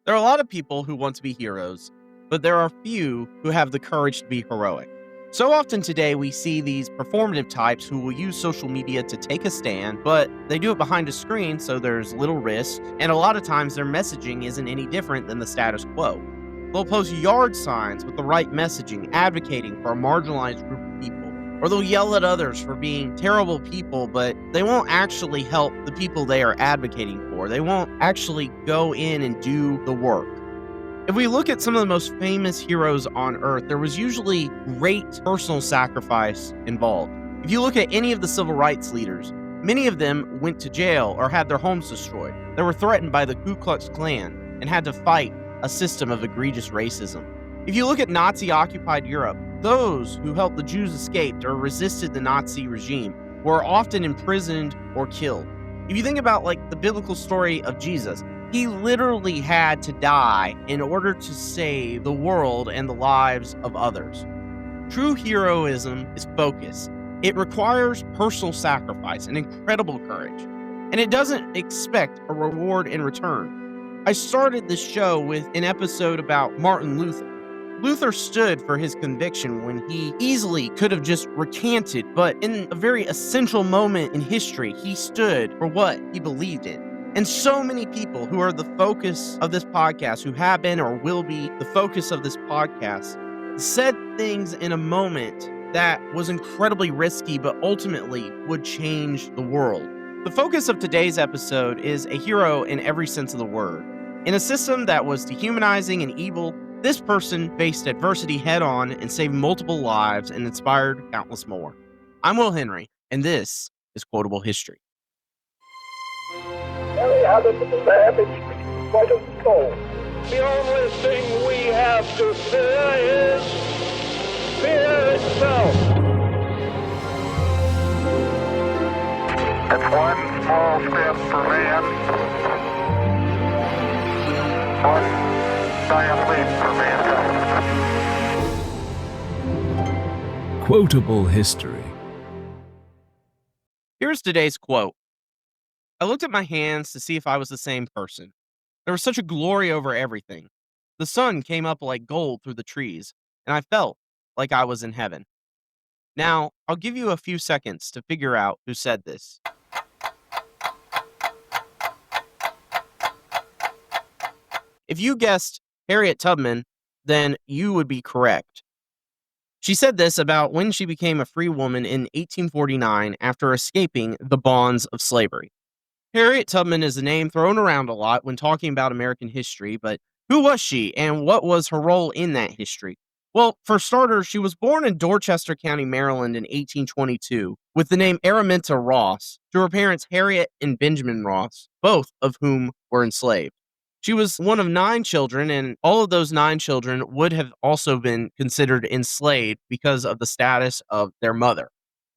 There are a lot of people who want to be heroes, but there are few who have the courage to be heroic. So often today, we see these performative types who will use social media to take a stand, but they do it behind a screen, so there's little risk, and a lot of times their messaging isn't any different than the status quo. They'll post yard signs with the right messaging, advocating for a marginalized group of people, or they'll yell at others for being terrible people, but they won't actually help the people they are advocating for. They won't actually go in and do the work. If we look at some of the most famous heroes on earth, there was usually great personal sacrifice involved. If you look at any of the civil rights leaders, many of them went to jail or had their homes destroyed. They were threatened by the Ku Klux Klan and had to fight a system of egregious racism. If you look at Nazi-occupied Europe, those who helped the Jews escape or resisted the Nazi regime were often imprisoned or killed. If you think about the biblical story of Jesus, he literally had to die in order to save the world and the lives of others. True heroism is focus. It requires personal sacrifice and incredible courage, and it doesn't expect a reward in return. I started this show with an episode about Martin Luther. Luther stood for his conviction when he easily could have just recanted, but in a very essential moment in history, he stood for what he believed in. And so many people who are the focus of this podcast, who have been or will be the focus of this podcast, said things in a moment that was incredibly risky, but ultimately would change the world. The focus of today's episode is a hero in every sense of the word. In a system that was dehumanizing and evil, this person faced adversity head-on and saved multiple lives and inspired countless more. I'm Will Henry, and this is Quotable History. Mary had a savage quite a soul. The only thing we have to fear is fear itself. It's one small step for man, one giant leap for mankind. Quotable History. Here's today's quote. I looked at my hands to see if I was the same person. There was such a glory over everything. The sun came up like gold through the trees, and I felt like I was in heaven. Now, I'll give you a few seconds to figure out who said this. If you guessed Harriet Tubman, then you would be correct. She said this about when she became a free woman in 1849 after escaping the bonds of slavery. Harriet Tubman is a name thrown around a lot when talking about American history, but who was she and what was her role in that history? Well, for starters, she was born in Dorchester County, Maryland in 1822 with the name Araminta Ross to her parents Harriet and Benjamin Ross, both of whom were enslaved. She was one of 9 children, and all of those 9 children would have also been considered enslaved because of the status of their mother.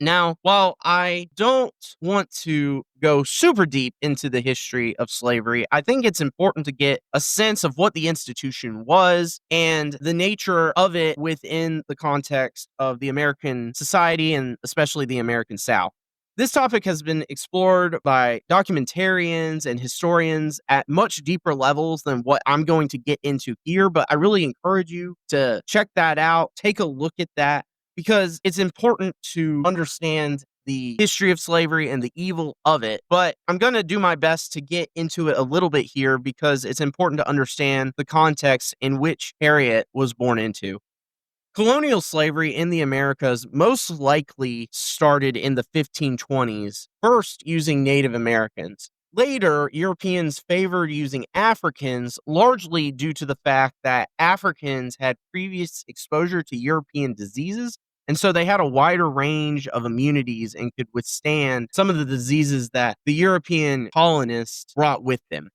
Now, while I don't want to go super deep into the history of slavery, I think it's important to get a sense of what the institution was and the nature of it within the context of the American society and especially the American South. This topic has been explored by documentarians and historians at much deeper levels than what I'm going to get into here, but I really encourage you to check that out, take a look at that, because it's important to understand the history of slavery and the evil of it. But I'm going to do my best to get into it a little bit here because it's important to understand the context in which Harriet was born into. Colonial slavery in the Americas most likely started in the 1520s, first using Native Americans. Later, Europeans favored using Africans, largely due to the fact that Africans had previous exposure to European diseases, and so they had a wider range of immunities and could withstand some of the diseases that the European colonists brought with them.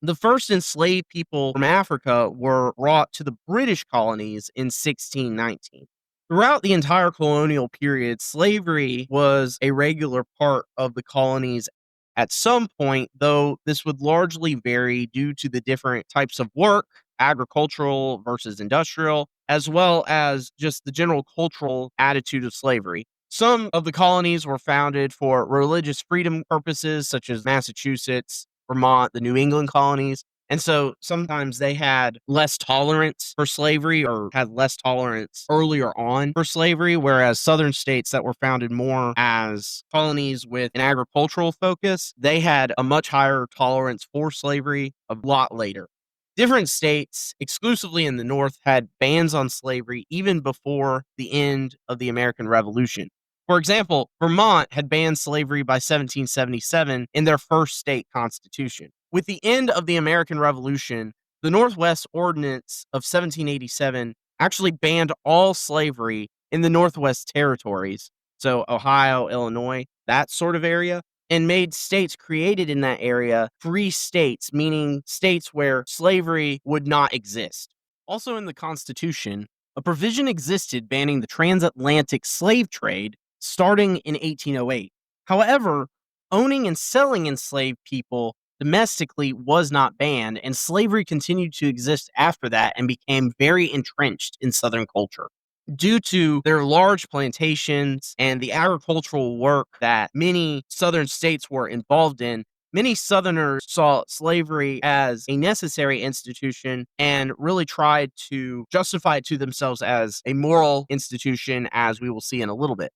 The first enslaved people from Africa were brought to the British colonies in 1619. Throughout the entire colonial period, slavery was a regular part of the colonies at some point, though this would largely vary due to the different types of work, agricultural versus industrial, as well as just the general cultural attitude of slavery. Some of the colonies were founded for religious freedom purposes, such as Massachusetts, Vermont, the New England colonies, And so sometimes they had less tolerance for slavery or had less tolerance earlier on for slavery, whereas Southern states that were founded more as colonies with an agricultural focus, they had a much higher tolerance for slavery a lot later. Different states, exclusively in the North, had bans on slavery even before the end of the American Revolution. For example, Vermont had banned slavery by 1777 in their first state constitution. With the end of the American Revolution, the Northwest Ordinance of 1787 actually banned all slavery in the Northwest Territories, so Ohio, Illinois, that sort of area, and made states created in that area free states, meaning states where slavery would not exist. Also in the Constitution, a provision existed banning the transatlantic slave trade starting in 1808. However, owning and selling enslaved people domestically was not banned, and slavery continued to exist after that and became very entrenched in Southern culture. Due to their large plantations and the agricultural work that many Southern states were involved in, many Southerners saw slavery as a necessary institution and really tried to justify it to themselves as a moral institution, as we will see in a little bit.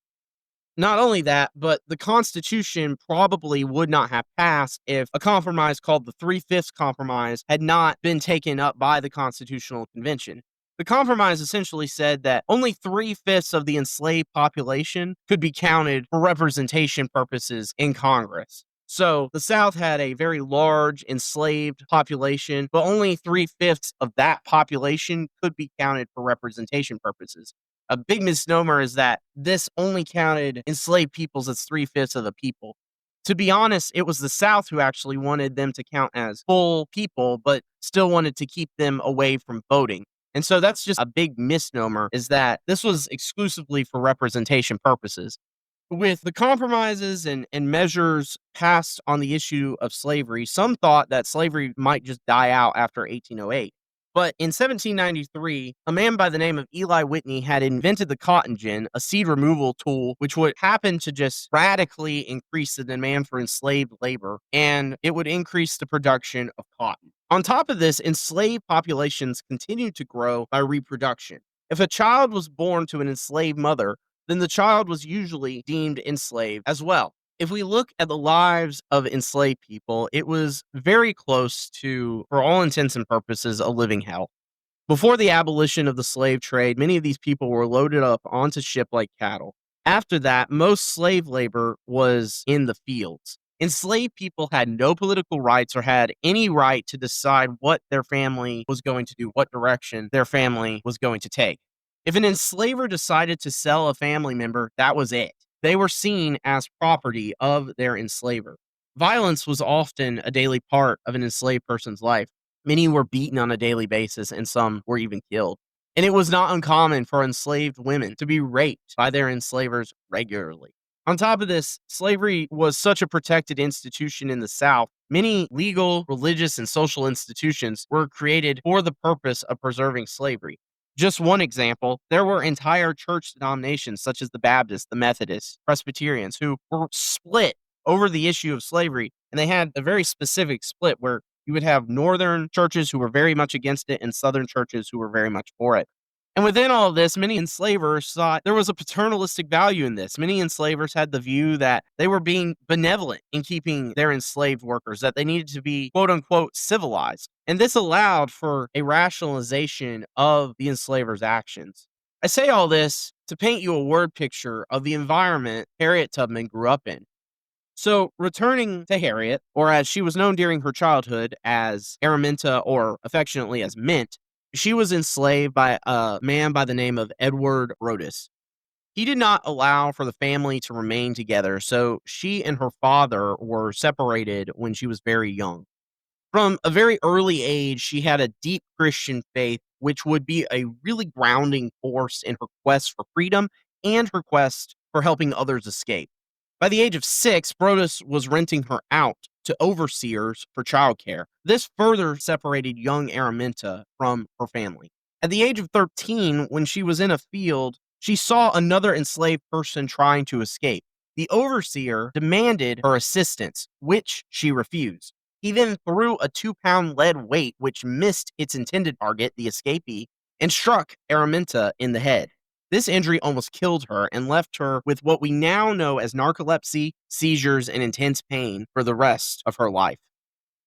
Not only that, but the Constitution probably would not have passed if a compromise called the Three-Fifths Compromise had not been taken up by the Constitutional Convention. The compromise essentially said that only 3/5 of the enslaved population could be counted for representation purposes in Congress. So the South had a very large enslaved population, but only 3/5 of that population could be counted for representation purposes. A big misnomer is that this only counted enslaved peoples as 3/5 of the people. To be honest, it was the South who actually wanted them to count as full people, but still wanted to keep them away from voting. And so that's just a big misnomer, is that this was exclusively for representation purposes. With the compromises and measures passed on the issue of slavery, some thought that slavery might just die out after 1808. But in 1793, a man by the name of Eli Whitney had invented the cotton gin, a seed removal tool, which would happen to just radically increase the demand for enslaved labor, and it would increase the production of cotton. On top of this, enslaved populations continued to grow by reproduction. If a child was born to an enslaved mother, then the child was usually deemed enslaved as well. If we look at the lives of enslaved people, it was very close to, for all intents and purposes, a living hell. Before the abolition of the slave trade, many of these people were loaded up onto ship like cattle. After that, most slave labor was in the fields. Enslaved people had no political rights or had any right to decide what their family was going to do, what direction their family was going to take. If an enslaver decided to sell a family member, that was it. They were seen as property of their enslaver. Violence was often a daily part of an enslaved person's life. Many were beaten on a daily basis, and some were even killed. And it was not uncommon for enslaved women to be raped by their enslavers regularly. On top of this, slavery was such a protected institution in the South. Many legal, religious, and social institutions were created for the purpose of preserving slavery. Just one example, there were entire church denominations such as the Baptists, the Methodists, Presbyterians, who were split over the issue of slavery. And they had a very specific split where you would have northern churches who were very much against it and southern churches who were very much for it. And within all of this, many enslavers thought there was a paternalistic value in this. Many enslavers had the view that they were being benevolent in keeping their enslaved workers, that they needed to be, quote unquote, civilized. And this allowed for a rationalization of the enslavers' actions. I say all this to paint you a word picture of the environment Harriet Tubman grew up in. So, returning to Harriet, or as she was known during her childhood as Araminta or affectionately as Mint, she was enslaved by a man by the name of Edward Rhodus. He did not allow for the family to remain together, so she and her father were separated when she was very young. From a very early age, she had a deep Christian faith, which would be a really grounding force in her quest for freedom and her quest for helping others escape. By the age of 6, Brodus was renting her out to overseers for childcare. This further separated young Araminta from her family. At the age of 13, when she was in a field, she saw another enslaved person trying to escape. The overseer demanded her assistance, which she refused. He then threw a 2-pound lead weight, which missed its intended target, the escapee, and struck Araminta in the head. This injury almost killed her and left her with what we now know as narcolepsy, seizures, and intense pain for the rest of her life.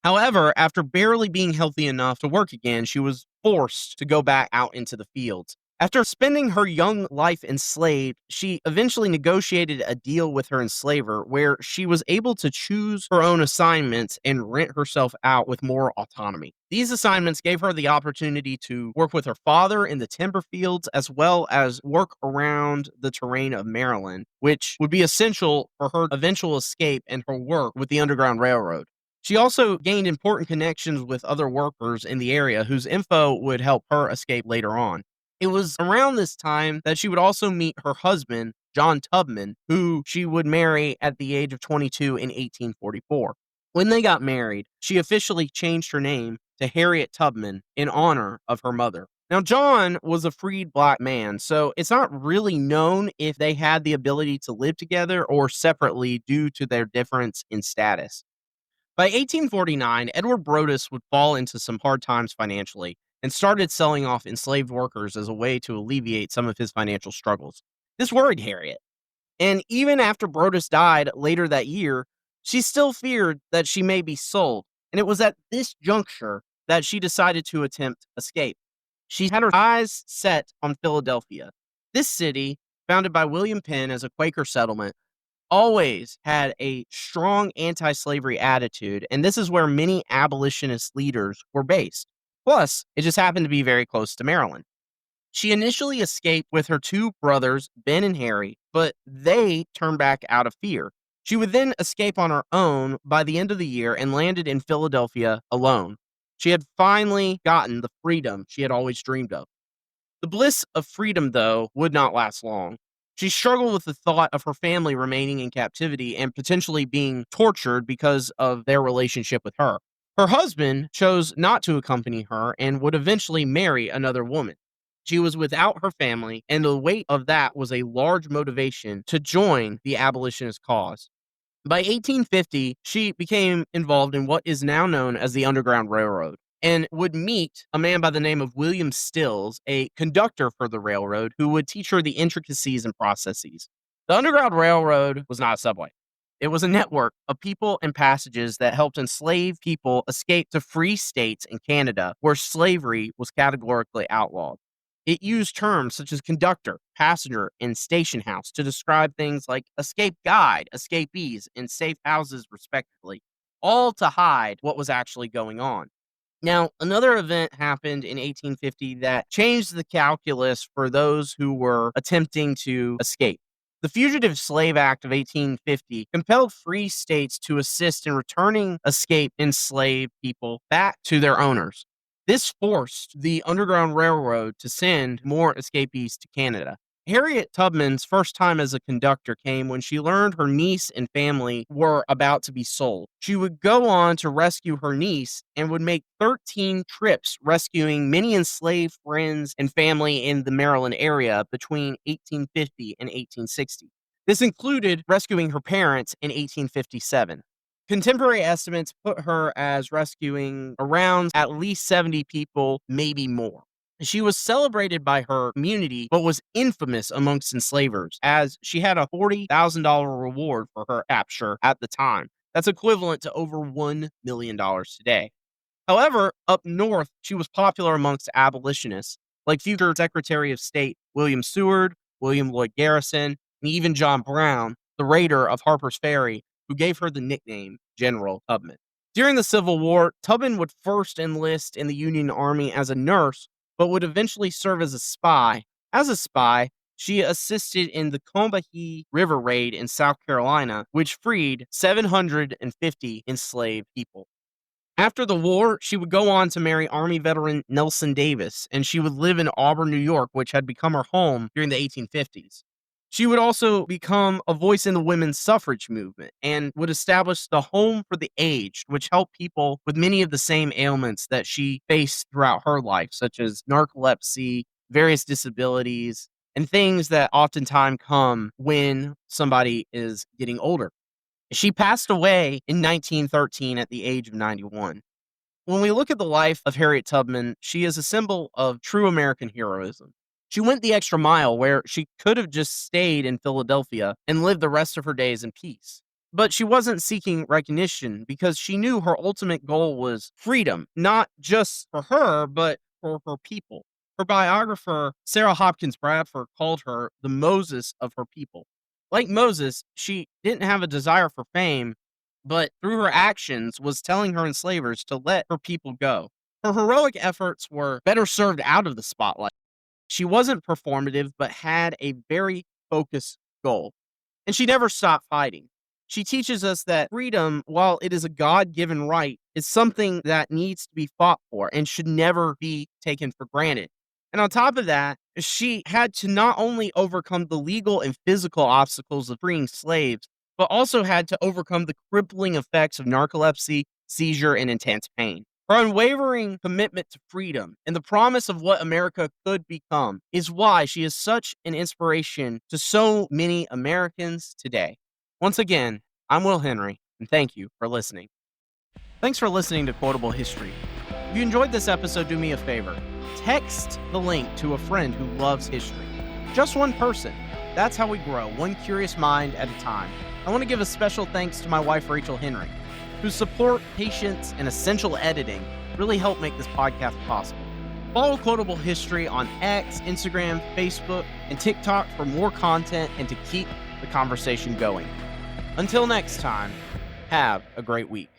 However, after barely being healthy enough to work again, she was forced to go back out into the fields. After spending her young life enslaved, she eventually negotiated a deal with her enslaver where she was able to choose her own assignments and rent herself out with more autonomy. These assignments gave her the opportunity to work with her father in the timber fields as well as work around the terrain of Maryland, which would be essential for her eventual escape and her work with the Underground Railroad. She also gained important connections with other workers in the area whose info would help her escape later on. It was around this time that she would also meet her husband, John Tubman, who she would marry at the age of 22 in 1844. When they got married, she officially changed her name to Harriet Tubman in honor of her mother. Now, John was a freed black man, so it's not really known if they had the ability to live together or separately due to their difference in status. By 1849, Edward Brodus would fall into some hard times financially and started selling off enslaved workers as a way to alleviate some of his financial struggles. This worried Harriet, and even after Brodus died later that year, she still feared that she may be sold, and it was at this juncture that she decided to attempt escape. She had her eyes set on Philadelphia. This city, founded by William Penn as a Quaker settlement, always had a strong anti slavery attitude, and this is where many abolitionist leaders were based. Plus, it just happened to be very close to Maryland. She initially escaped with her two brothers, Ben and Harry, but they turned back out of fear. She would then escape on her own by the end of the year and landed in Philadelphia alone. She had finally gotten the freedom she had always dreamed of. The bliss of freedom, though, would not last long. She struggled with the thought of her family remaining in captivity and potentially being tortured because of their relationship with her. Her husband chose not to accompany her and would eventually marry another woman. She was without her family, and the weight of that was a large motivation to join the abolitionist cause. By 1850, she became involved in what is now known as the Underground Railroad and would meet a man by the name of William Stills, a conductor for the railroad, who would teach her the intricacies and processes. The Underground Railroad was not a subway. It was a network of people and passages that helped enslaved people escape to free states in Canada where slavery was categorically outlawed. It used terms such as conductor, passenger, and station house to describe things like escape guide, escapees, and safe houses, respectively, all to hide what was actually going on. Now, another event happened in 1850 that changed the calculus for those who were attempting to escape. The Fugitive Slave Act of 1850 compelled free states to assist in returning escaped enslaved people back to their owners. This forced the Underground Railroad to send more escapees to Canada. Harriet Tubman's first time as a conductor came when she learned her niece and family were about to be sold. She would go on to rescue her niece and would make 13 trips rescuing many enslaved friends and family in the Maryland area between 1850 and 1860. This included rescuing her parents in 1857. Contemporary estimates put her as rescuing around at least 70 people, maybe more. She was celebrated by her community, but was infamous amongst enslavers, as she had a $40,000 reward for her capture at the time. That's equivalent to over $1 million today. However, up north, she was popular amongst abolitionists, like future Secretary of State William Seward, William Lloyd Garrison, and even John Brown, the raider of Harper's Ferry, who gave her the nickname General Tubman. During the Civil War, Tubman would first enlist in the Union Army as a nurse, but would eventually serve as a spy. As a spy, she assisted in the Combahee River raid in South Carolina, which freed 750 enslaved people. After the war, she would go on to marry Army veteran Nelson Davis, and she would live in Auburn, New York, which had become her home during the 1850s. She would also become a voice in the women's suffrage movement and would establish the Home for the Aged, which helped people with many of the same ailments that she faced throughout her life, such as narcolepsy, various disabilities, and things that oftentimes come when somebody is getting older. She passed away in 1913 at the age of 91. When we look at the life of Harriet Tubman, she is a symbol of true American heroism. She went the extra mile where she could have just stayed in Philadelphia and lived the rest of her days in peace. But she wasn't seeking recognition because she knew her ultimate goal was freedom, not just for her, but for her people. Her biographer, Sarah Hopkins Bradford, called her the Moses of her people. Like Moses, she didn't have a desire for fame, but through her actions was telling her enslavers to let her people go. Her heroic efforts were better served out of the spotlight. She wasn't performative, but had a very focused goal. And she never stopped fighting. She teaches us that freedom, while it is a God given right, is something that needs to be fought for and should never be taken for granted. And on top of that, she had to not only overcome the legal and physical obstacles of freeing slaves, but also had to overcome the crippling effects of narcolepsy, seizure, and intense pain. Her unwavering commitment to freedom and the promise of what America could become is why she is such an inspiration to so many Americans today. Once again, I'm Will Henry, and thank you for listening. Thanks for listening to Quotable History. If you enjoyed this episode, do me a favor. Text the link to a friend who loves history. Just one person. That's how we grow, one curious mind at a time. I want to give a special thanks to my wife, Rachel Henry, whose support, patience, and essential editing really help make this podcast possible. Follow Quotable History on X, Instagram, Facebook, and TikTok for more content and to keep the conversation going. Until next time, have a great week.